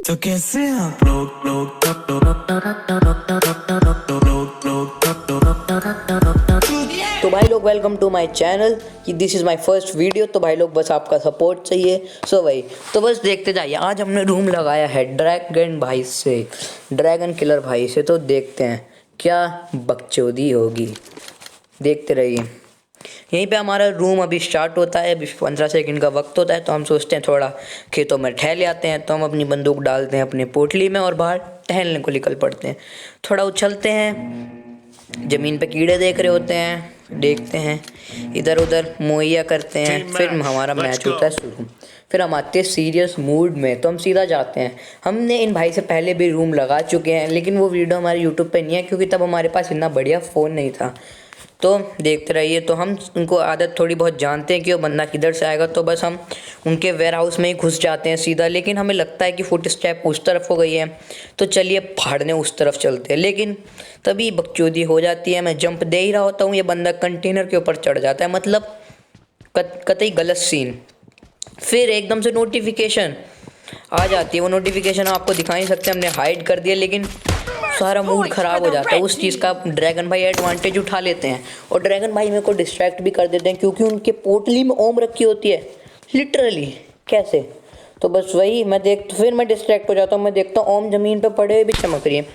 तो कैसे आप तो भाई लोग वेलकम टू माय चैनल कि this is my first video. तो भाई लोग बस आपका सपोर्ट चाहिए। सो भाई तो बस देखते जाइए। आज हमने रूम लगाया है ड्रैगन किलर भाई से। तो देखते हैं क्या बकचोदी होगी, देखते रहिए। यहीं पे हमारा रूम अभी स्टार्ट होता है। अभी 15 सेकंड का वक्त होता है। तो हम सोचते हैं थोड़ा खेतों में टहल आते हैं। तो हम अपनी बंदूक डालते हैं अपने पोटली में और बाहर टहलने को निकल पड़ते हैं। थोड़ा उछलते हैं, ज़मीन पे कीड़े देख रहे होते हैं, देखते हैं, इधर उधर मुहैया करते हैं। फिर हमारा मैच होता है शुरू। फिर हम आते हैं सीरियस मूड में। तो हम सीधा जाते हैं। हमने इन भाई से पहले भी रूम लगा चुके हैं, लेकिन वो वीडियो हमारे यूट्यूब पे नहीं है क्योंकि तब हमारे पास इतना बढ़िया फ़ोन नहीं था। तो देखते रहिए। तो हम उनको आदत थोड़ी बहुत जानते हैं कि वो बंदा किधर से आएगा। तो बस हम उनके वेयर हाउस में ही घुस जाते हैं सीधा। लेकिन हमें लगता है कि फुट स्टेप उस तरफ हो गई है, तो चलिए फाड़ने उस तरफ चलते हैं। लेकिन तभी बकचोदी हो जाती है। मैं जंप दे ही रहा होता हूँ, ये बंदा कंटेनर के ऊपर चढ़ जाता है। मतलब कतई गलत सीन। फिर एकदम से नोटिफिकेशन आ जाती है। वो नोटिफिकेशन आपको दिखा नहीं सकते, हमने हाइड कर दिया, लेकिन सारा मूड ख़राब हो जाता है। उस चीज़ का ड्रैगन भाई एडवांटेज उठा लेते हैं और ड्रैगन भाई मेरे को डिस्ट्रैक्ट भी कर देते हैं क्योंकि उनके पोटली में ओम रखी होती है, लिटरली। कैसे? तो बस वही फिर मैं डिस्ट्रैक्ट हो जाता हूँ। मैं देखता हूँ ओम ज़मीन पे पड़े हुए भी चमक रही है।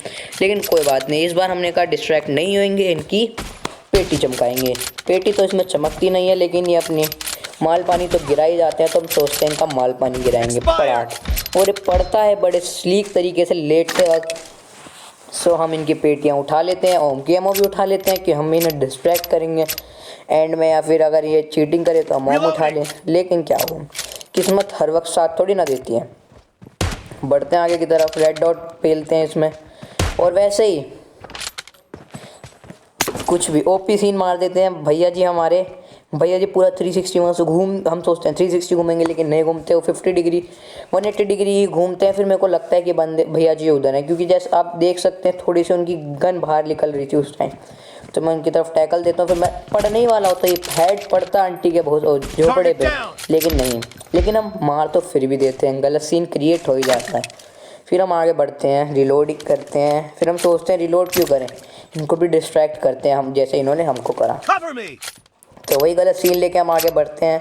लेकिन कोई बात नहीं, इस बार हमने कहा डिस्ट्रैक्ट नहीं होंगे, इनकी पेटी चमकाएंगे। पेटी तो इसमें चमकती नहीं है, लेकिन ये अपने माल पानी तो गिरा ही जाते हैं। तो हम सोचते हैं इनका माल पानी गिराएंगे। पड़ाट और ये पड़ता है बड़े स्लीक तरीके से लेटते वक्त। सो हम इनकी पेटियाँ उठा लेते हैं, ओम की एमओ भी उठा लेते हैं कि हम इन्हें डिस्ट्रैक्ट करेंगे एंड में, या फिर अगर ये चीटिंग करे तो हम ओम उठा लें। लेकिन क्या हो, किस्मत हर वक्त साथ थोड़ी ना देती है। बढ़ते हैं आगे की तरफ, रेड डॉट पेलते हैं इसमें और वैसे ही कुछ भी ओपी सीन मार देते हैं। भैया जी पूरा 360 वहाँ से हम सोचते हैं 360 घूमेंगे, लेकिन नहीं घूमते। वो 50 डिग्री 180 डिग्री ही घूमते हैं। फिर मेरे को लगता है कि भैया जी उधर हैं, क्योंकि जैसे आप देख सकते हैं थोड़ी सी उनकी गन बाहर निकल रही थी उस टाइम। तो मैं उनकी तरफ टैकल देता हूँ। फिर मैं पड़ने ही वाला होता, ये हेड पड़ता आंटी के बहुत झोपड़े पे, लेकिन नहीं। लेकिन हम मार तो फिर भी देते हैं, गलत सीन क्रिएट हो ही जाता है। फिर हम आगे बढ़ते हैं, रिलोड करते हैं। फिर हम सोचते हैं रिलोड क्यों करें, इनको भी डिस्ट्रैक्ट करते हैं हम, जैसे इन्होंने हमको करा। तो वही गलत सीन लेके हम आगे बढ़ते हैं।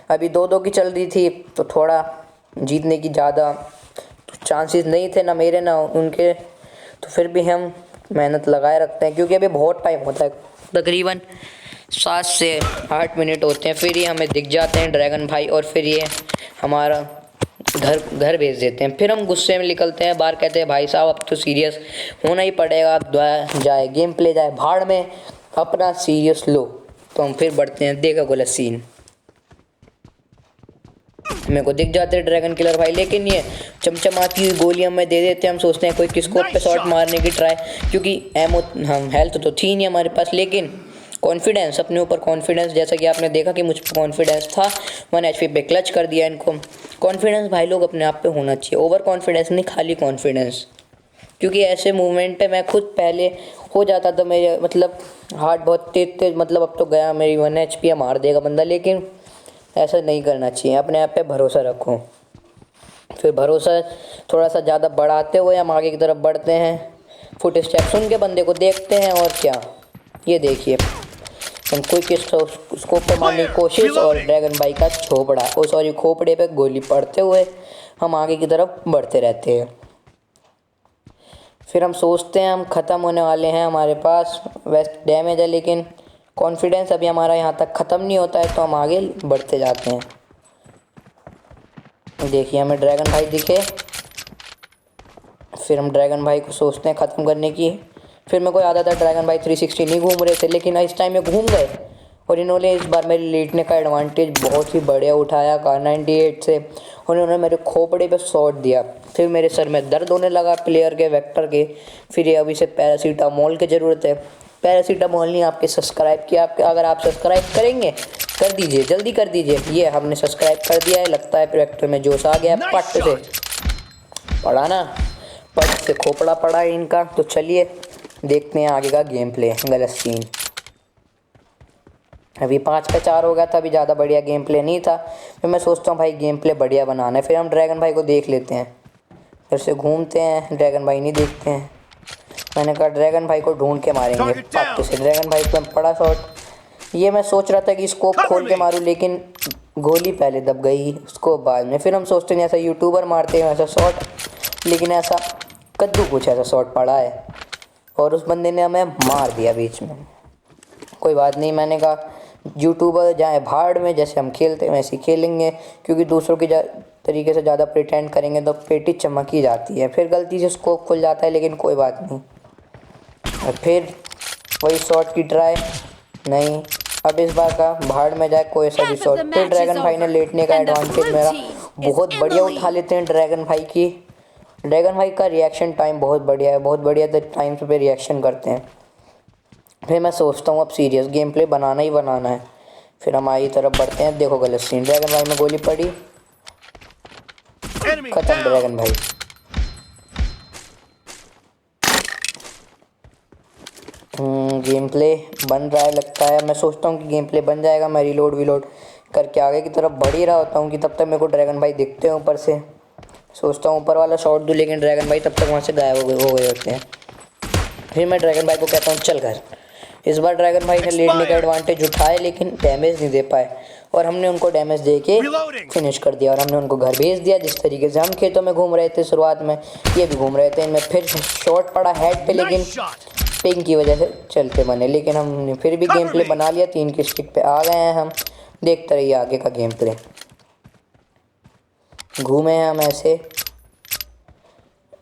अभी 2-2 की चल रही थी, तो थोड़ा जीतने की ज़्यादा चांसेस नहीं थे, ना मेरे ना उनके। तो फिर भी हम मेहनत लगाए रखते हैं क्योंकि अभी बहुत टाइम होता है, तकरीबन 7 से 8 मिनट होते हैं। फिर ये हमें दिख जाते हैं ड्रैगन भाई, और फिर ये हमारा घर भेज देते हैं। फिर हम गुस्से में निकलते हैं बाहर, कहते हैं भाई साहब अब तो सीरियस होना ही पड़ेगा, जाए गेम प्ले जाए भाड़ में, अपना सीरियस लो। तो हम फिर बढ़ते हैं। देखो गलत सीन, मेरे को दिख जाते हैं ड्रैगन किलर भाई, लेकिन ये चमचमाती हुई गोलियां में दे देते हैं। हम सोचते हैं कोई किसको पे शॉट मारने की ट्राई, क्योंकि एमओ हम हेल्थ तो थी नहीं हमारे पास, लेकिन कॉन्फिडेंस, अपने ऊपर कॉन्फिडेंस, जैसा कि आपने देखा कि मुझ पर कॉन्फिडेंस था। 1 HP पे क्लच कर दिया इनको। कॉन्फिडेंस भाई लोग अपने आप पे होना चाहिए, ओवर कॉन्फिडेंस नहीं, खाली कॉन्फिडेंस। क्योंकि ऐसे मूवमेंट है, मैं खुद पहले हो जाता था, मेरे मतलब हार्ट बहुत तेज मतलब अब तो गया, मेरी 1 HP मार देगा बंदा। लेकिन ऐसा नहीं करना चाहिए, अपने आप पे भरोसा रखो। फिर भरोसा थोड़ा सा ज़्यादा बढ़ाते हुए हम आगे की तरफ बढ़ते हैं। फुट स्टेप सुन के बंदे को देखते हैं, और क्या, ये देखिए हम क्विक स्कोप पे मारने की कोशिश, और ड्रैगन भाई का खोपड़े पे गोली पड़ते हुए हम आगे की तरफ बढ़ते रहते हैं। फिर हम सोचते हैं हम ख़त्म होने वाले हैं, हमारे पास वेस्ट डैमेज है, लेकिन कॉन्फिडेंस अभी हमारा यहाँ तक ख़त्म नहीं होता है। तो हम आगे बढ़ते जाते हैं। देखिए हमें ड्रैगन भाई दिखे, फिर हम ड्रैगन भाई को सोचते हैं ख़त्म करने की। फिर मेरे को याद आता है ड्रैगन भाई 360 नहीं घूम रहे थे, लेकिन इस टाइम में घूम गए, और इन्होंने इस बार मेरे लेटने का एडवांटेज बहुत ही बढ़िया उठाया कार 98 से। उन्होंने मेरे खोपड़े पे शॉट दिया, फिर मेरे सर में दर्द होने लगा प्लेयर के वेक्टर के। फिर ये अभी से पैरासीटामोल की ज़रूरत है। पैरासीटामोल नहीं, आपके सब्सक्राइब किया, आपके अगर आप सब्सक्राइब करेंगे कर दीजिए, जल्दी कर दीजिए। ये हमने सब्सक्राइब कर दिया है, लगता है वेक्टर में जोश आ गया। पट से पड़ा ना, पट से खोपड़ा पड़ा है इनका। तो चलिए देखते हैं आगे का गेम प्ले। गलत सीन, अभी 5 पे 4 हो गया था, अभी ज़्यादा बढ़िया गेम प्ले नहीं था। फिर मैं सोचता हूँ भाई गेम प्ले बढ़िया बनाना है। फिर हम ड्रैगन भाई को देख लेते हैं, फिर से घूमते हैं, ड्रैगन भाई नहीं देखते हैं। मैंने कहा ड्रैगन भाई को ढूंढ के मारेंगे पट्टे से। ड्रैगन भाई को पड़ा शॉट। ये मैं सोच रहा था कि स्कोप खोल के मारूं, लेकिन गोली पहले दब गई, उसको बाद में। फिर हम सोचते हैं ऐसा यूट्यूबर मारते हैं ऐसा शॉट, लेकिन ऐसा कद्दू कुछ ऐसा शॉट पड़ा है और उस बंदे ने हमें मार दिया बीच में। कोई बात नहीं, मैंने कहा यूट्यूबर जाए भाड़ में, जैसे हम खेलते हैं वैसे ही खेलेंगे, क्योंकि दूसरों की तरीके से ज़्यादा प्रिटेंड करेंगे तो पेटी चमक ही जाती है। फिर गलती से स्कोप खुल जाता है, लेकिन कोई बात नहीं। और फिर वही शॉट की ट्राई, नहीं, अब इस बार का भाड़ में जाए कोई सा भी शॉट। फिर ड्रैगन भाई ने लेटने का एडवांटेज मेरा बहुत बढ़िया उठा लेते हैं ड्रैगन भाई की। ड्रैगन भाई का रिएक्शन टाइम बहुत बढ़िया है, बहुत बढ़िया टाइम पे रिएक्शन करते हैं। फिर मैं सोचता हूँ अब सीरियस गेम प्ले बनाना ही बनाना है। फिर हम आगे तरफ बढ़ते हैं। देखो गलत सीन, ड्रैगन भाई में गोली पड़ी, खत्म ड्रैगन भाई। गेम प्ले बन रहा है लगता है। मैं सोचता हूँ कि गेम प्ले बन जाएगा, मैं रिलोड विलोड करके आगे की तरफ बढ़ ही रहा होता हूँ कि तब तक मेरे को ड्रैगन भाई दिखते हैं ऊपर से। सोचता हूँ ऊपर वाला शॉट दूँ, लेकिन ड्रैगन भाई तब तक वहाँ से गायब हो गए होते हैं। फिर मैं ड्रैगन भाई को कहता हूँ चल घर। इस बार ड्रैगन भाई ने लेडने का एडवांटेज उठाए, लेकिन डैमेज नहीं दे पाए और हमने उनको डैमेज दे के फिनिश कर दिया और हमने उनको घर भेज दिया। जिस तरीके से हम खेतों में घूम रहे थे शुरुआत में, ये भी घूम रहे थे। इनमें फिर शॉट पड़ा हेड पे, लेकिन पिंग की वजह से चलते बने। लेकिन हमने फिर भी गेम प्ले बना लिया, 3 की स्टिक पे आ गए हैं हम। देखते रहिए आगे का गेम प्ले। घूमे हैं हम ऐसे।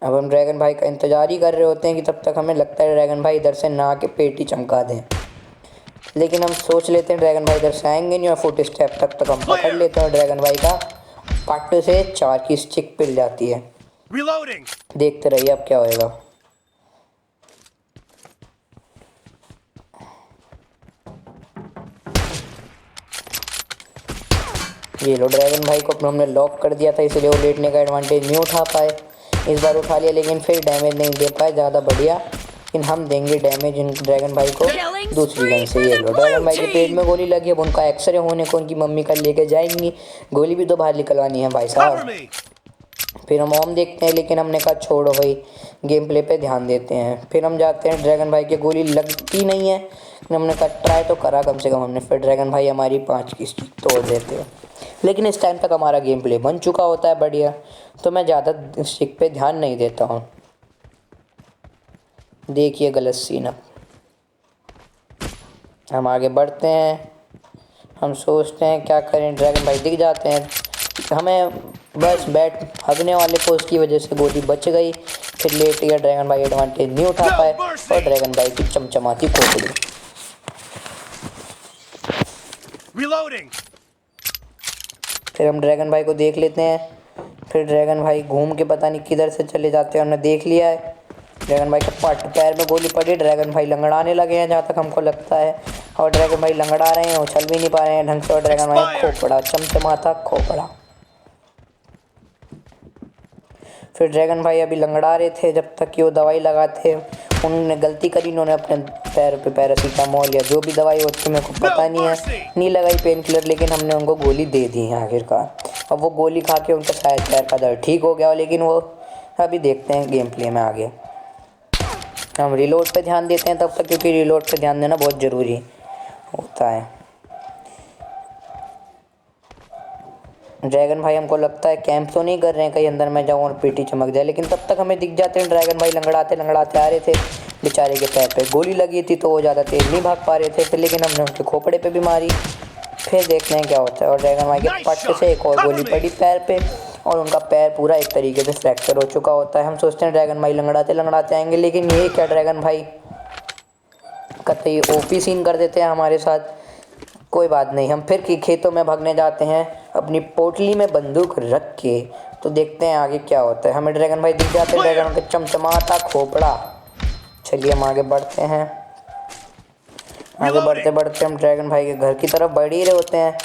अब हम ड्रैगन भाई का इंतज़ार ही कर रहे होते हैं कि तब तक हमें लगता है ड्रैगन भाई इधर से ना आके पेटी चमका दें, लेकिन हम सोच लेते हैं ड्रैगन भाई इधर से आएंगे नहीं और फुट स्टेप तक हम पकड़ लेते हैं। ड्रैगन भाई का पट्टे से 4 की स्टिक पिल जाती है। देखते रहिए अब क्या होएगा। ये लो, ड्रैगन भाई को हमने लॉक कर दिया था, इसलिए वो लेटने का एडवांटेज नहीं उठा पाए। इस बार उठा लिया, लेकिन फिर डैमेज नहीं दे पाए ज़्यादा बढ़िया। लेकिन हम देंगे डैमेज इन ड्रैगन भाई को दूसरी गन से। ये लो, ड्रैगन भाई के पेट में गोली लगी। अब उनका एक्सरे होने को उनकी मम्मी का लेके जाएंगी, गोली भी तो बाहर निकलवानी है भाई साहब। फिर हम ओम देखते हैं, लेकिन हमने कहा छोड़ो भाई, गेम प्ले पे ध्यान देते हैं। फिर हम जाते हैं, ड्रैगन भाई की गोली लगती नहीं है, हमने कहा ट्राई तो करा कम से कम हमने। फिर ड्रैगन भाई हमारी 5 की स्टिक तोड़ देते हैं, लेकिन इस टाइम तक हमारा गेम प्ले बन चुका होता है बढ़िया, तो मैं ज़्यादा स्टिक पे ध्यान नहीं देता हूँ। देखिए गलत सीन। अब हम आगे बढ़ते हैं, हम सोचते हैं क्या करें। ड्रैगन भाई दिख जाते हैं हमें, बस बैट हगने वाले को उसकी वजह से गोली बच गई। फिर लेट गया ड्रैगन भाई, एडवांटेज नहीं उठा पाए और ड्रैगन भाई की चमचमाती खोपड़ी। फिर हम ड्रैगन भाई को देख लेते हैं। फिर ड्रैगन भाई घूम के पता नहीं किधर से चले जाते हैं, हमने देख लिया है। ड्रैगन भाई का पैर में गोली पड़ी, ड्रैगन भाई लंगड़ाने लगे हैं जहाँ तक हमको लगता है, और ड्रैगन भाई लंगड़ा रहे हैं, उछल भी नहीं पा रहे हैं ढंग से। और ड्रैगन भाई खोपड़ा, चमचमाता खोपड़ा। फिर ड्रैगन भाई अभी लंगड़ा रहे थे जब तक कि वो दवाई लगाते। उन्होंने गलती करी, उन्होंने अपने पैर पे पैरासीटामोल या जो भी दवाई होती है मेरे को पता नहीं है, नहीं लगाई पेन किलर, लेकिन हमने उनको गोली दे दी है आखिरकार। अब वो गोली खा के उनका शायद पैर का दर्द ठीक हो गया, लेकिन वो अभी देखते हैं गेम प्ले में आगे। हम रिलोड पे ध्यान देते हैं तब तक, क्योंकि रिलोड पे ध्यान देना बहुत ज़रूरी होता है। ड्रैगन भाई हमको लगता है कैंप तो नहीं कर रहे हैं कहीं अंदर में जाऊँ और पेटी चमक जाए, लेकिन तब तक हमें दिख जाते हैं ड्रैगन भाई लंगड़ाते लंगड़ाते आ रहे थे। बेचारे के पैर पे गोली लगी थी तो वो ज़्यादा तेज़ नहीं भाग पा रहे थे, फिर लेकिन हमने उनके खोपड़े पे भी मारी। फिर देखते हैं क्या होता है। और ड्रैगन भाई के पट्टे से एक और गोली पड़ी पैर पे और उनका पैर पूरा एक तरीके से फ्रैक्चर हो चुका होता है। हम सोचते हैं ड्रैगन भाई लंगड़ाते लंगड़ाते आएंगे, लेकिन ये क्या, ड्रैगन भाई कतई ओपी सीन कर देते हैं हमारे साथ। कोई बात नहीं, हम फिर खेतों में भागने जाते हैं अपनी पोटली में बंदूक रख के। तो देखते हैं आगे क्या होता है। हमें ड्रैगन भाई दिख जाते हैं, ड्रैगन का चमचमाता खोपड़ा। चलिए हम आगे बढ़ते हैं। आगे बढ़ते बढ़ते हम ड्रैगन भाई के घर की तरफ बढ़ ही रहे होते हैं।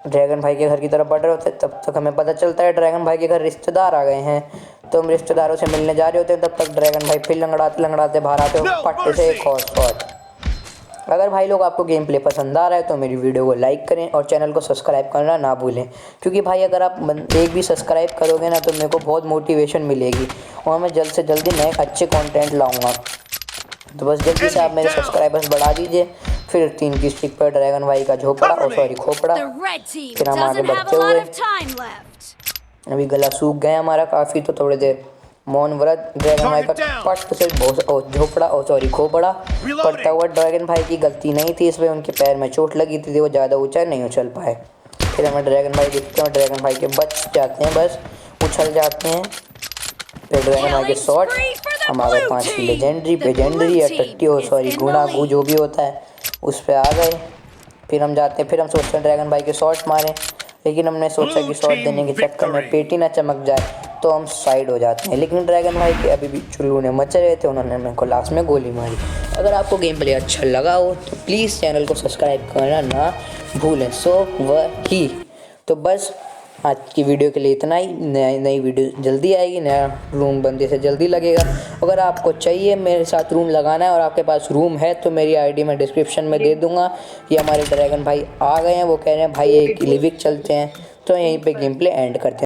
ड्रैगन भाई के घर की तरफ बढ़ रहे होते हैं, तब तक हमें पता चलता है ड्रैगन भाई के घर रिश्तेदार आ गए हैं। तो हम रिश्तेदारों से मिलने जा रहे होते हैं, तब तक ड्रैगन भाई फिर लंगड़ाते लंगड़ाते बाहर आते हो पट्टे से एक और शॉट। अगर भाई लोग आपको गेम प्ले पसंद आ रहा है तो मेरी वीडियो को लाइक करें और चैनल को सब्सक्राइब करना ना भूलें, क्योंकि भाई अगर आप एक भी सब्सक्राइब करोगे ना तो मेरे को बहुत मोटिवेशन मिलेगी और मैं जल्द से जल्दी नए अच्छे कंटेंट लाऊंगा। तो बस जल्दी से आप मेरे सब्सक्राइबर्स बढ़ा दीजिए। फिर 3 की स्टिक पर ड्रैगन भाई का झोपड़ा और सॉरी खोपड़ा, फिर हम आगे बढ़ते हुए अभी गला सूख गया हमारा काफ़ी, तो थोड़ी देर मौन व्रत ड्रैगन भाई का पट से झोपड़ा और सॉरी खोपड़ा पड़ता हुआ। ड्रैगन भाई की गलती नहीं थी, इसमें उनके पैर में चोट लगी थी, वो ज़्यादा ऊंचा नहीं उछल पाए। फिर हमें ड्रैगन भाई दिखते हैं, ड्रैगन भाई के बच जाते हैं, बस उछल जाते हैं। फिर ड्रैगन भाई के शॉट हम आ गए 5 की लेजेंडरी या टट्टी और सॉरी गुणागू जो भी होता है उस पर आ गए। फिर हम जाते हैं, फिर हम सोचते हैं ड्रैगन भाई के शॉट मारें, लेकिन हमने सोचा कि शॉट देने के चक्कर में पेटी ना चमक जाए तो हम साइड हो जाते हैं। लेकिन ड्रैगन भाई के अभी भी चुलबुले मचे रहे थे, उन्होंने मेरे को लास्ट में गोली मारी। अगर आपको गेम प्ले अच्छा लगा हो तो प्लीज़ चैनल को सब्सक्राइब करना ना भूलें। सो वही तो बस आज की वीडियो के लिए इतना ही। नई वीडियो जल्दी आएगी, नया रूम बनने से जल्दी लगेगा। अगर आपको चाहिए मेरे साथ रूम लगाना है और आपके पास रूम है तो मेरी आईडी मैं डिस्क्रिप्शन में दे दूंगा। ये हमारे ड्रैगन भाई आ गए हैं, वो कह रहे हैं भाई एक लिविक चलते हैं, तो यहीं पे गेम प्ले एंड करते हैं।